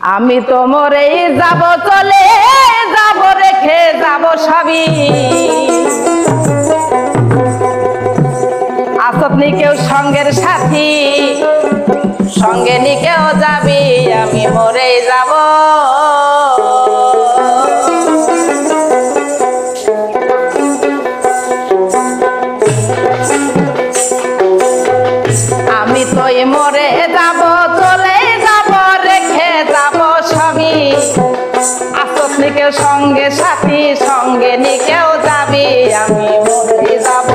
আমি তো মরেই যাব, চলে যাব, রেখে যাব সবই। আসত নি কেউ সঙ্গের সাথী, সঙ্গে নি কেউ যাবি, আমি মরেই যাব। আমি তোই মরে যাব, চলে যাব, রেখে যাব সবই। আসত নি কেউ সঙ্গে সাথী, সঙ্গে নি কেউ যাবি, আমি মরে যাব।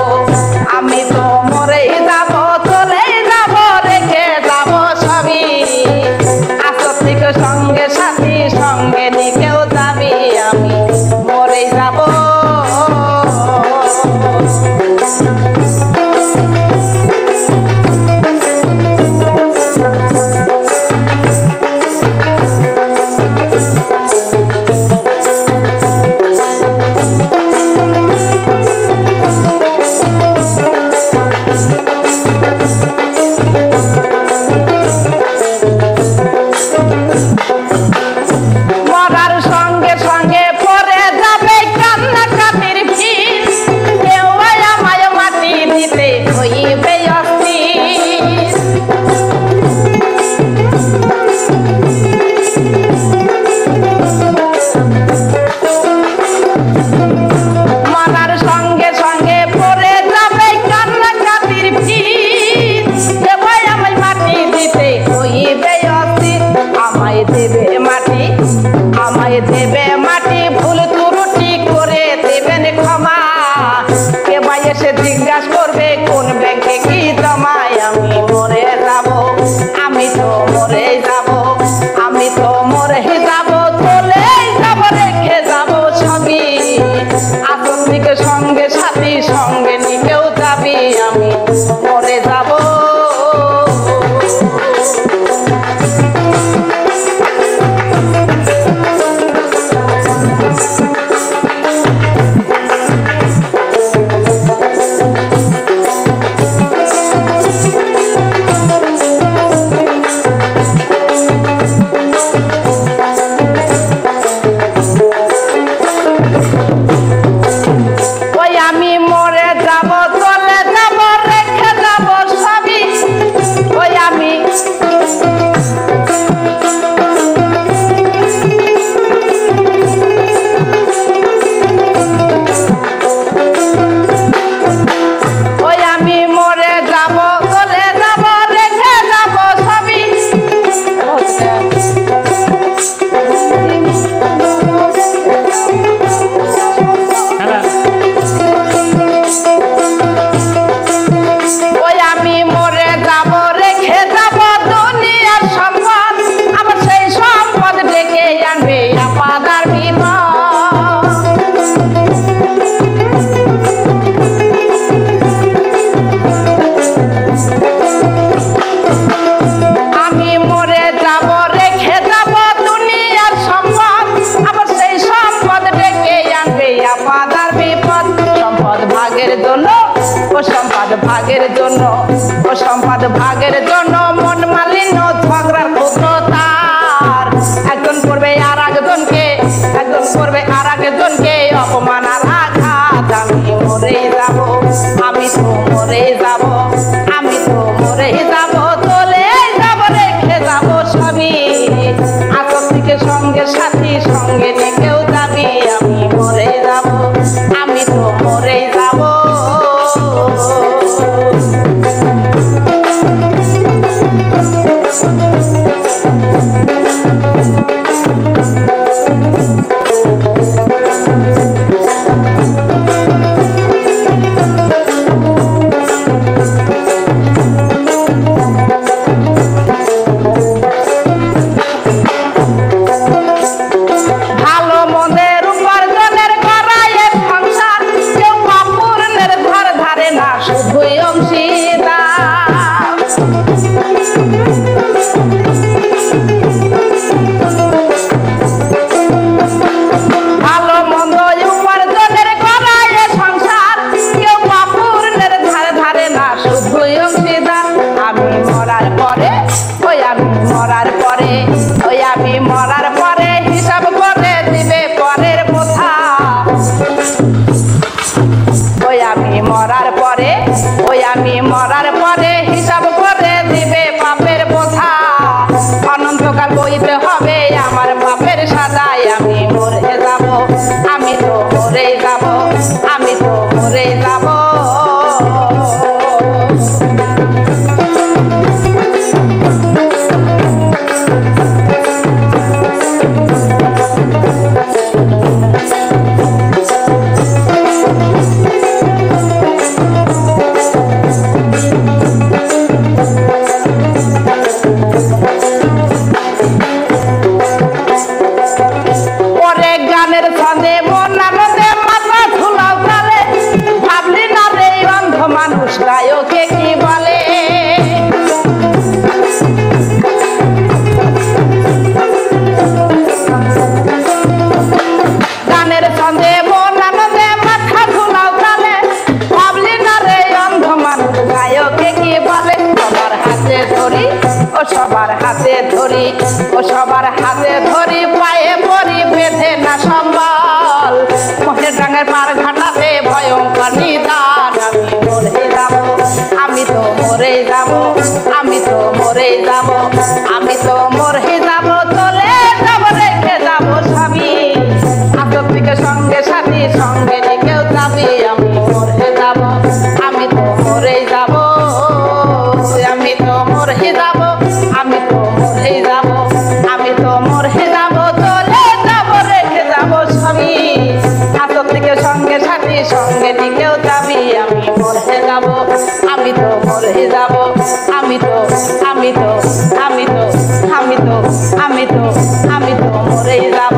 আমি তো মরে যাব, চলে যাব, রেখে যাব সবই। আসত নি কেউ সঙ্গে সাথী, সঙ্গে নি কেউ যাবি, আমি মরে যাব। আমায় দেবে মাটি, ভুল ত্রুটি করে দেবেন ক্ষমা। কে ভাই এসে জিজ্ঞাসা করবে কোন ব্যাংকে কি জমায়, আমি মরে যাব। আমি তো মরে যাব, আমি তো মরে যাব, চলে যাব, রেখে যাব সবই। আসত নি কেউ সঙ্গে সাথী, সঙ্গে নি কেউ যাবি, আমি মরে যাব। ভাগের জন্য, ও সম্পদ ভাগের জন্য, মন মালিন্য ঝগড়ার ক্ষুদ্রতার। একজন করবে আর একজনকে, একজন করবে আর একজনকে অপমান আর আঘাত। আমি মরে যাব, আমি তো মরে যাব, আমি তো মরে যাব, চলে যাব, রেখে যাব সবই। আসত নি কেউ সঙ্গে সাথী, সঙ্গে নি কেউ যাবি, আমি মরে যাব, আমি তো মরে যাব। নিতে হবে আমার বাপের সাজায় আমি মরে যাব আমি তো মরে যাব আমি তো মরে যাব গানের ছন্দে মন আনন্দে মাথা ঝুলাও তালে ভাবলি না রে অন্ধ মানুষ গায়কে কি বলে গানের ছন্দে মন আনন্দে মাথা ঝুলাও তালে ভাবলি না রে অন্ধ মানুষ গায়কে কি বলে সবার হাতে ধরি ও সবার হাতে ধরি ও সবার হাতে ধরি পায়ে পরি বেঁধে না সম্বল মহের ডাঙের পার ঘাটাতে ভয়ঙ্কর নিদান আমি তো মরে যাব আমি তো মরে যাব আমি তো মরে যাব চলে যাব রেখে যাব স্বামী আতর থেকে সঙ্গে সাথী সঙ্গে কেউ যাবি আমি মরে যাব আমি তো মরে যাব আমি তো মরে যাব আমি তো মরে যাব আমি তো মরে যাব চলে যাব রেখে যাব স্বামী আতর থেকে সঙ্গে সাথী সঙ্গে কেউ যাবি আমি মরে যাব আমি তো মরে যাব আমি তো আমি তো আমি তো আমি তো আমি তো আমি তো মরে যাব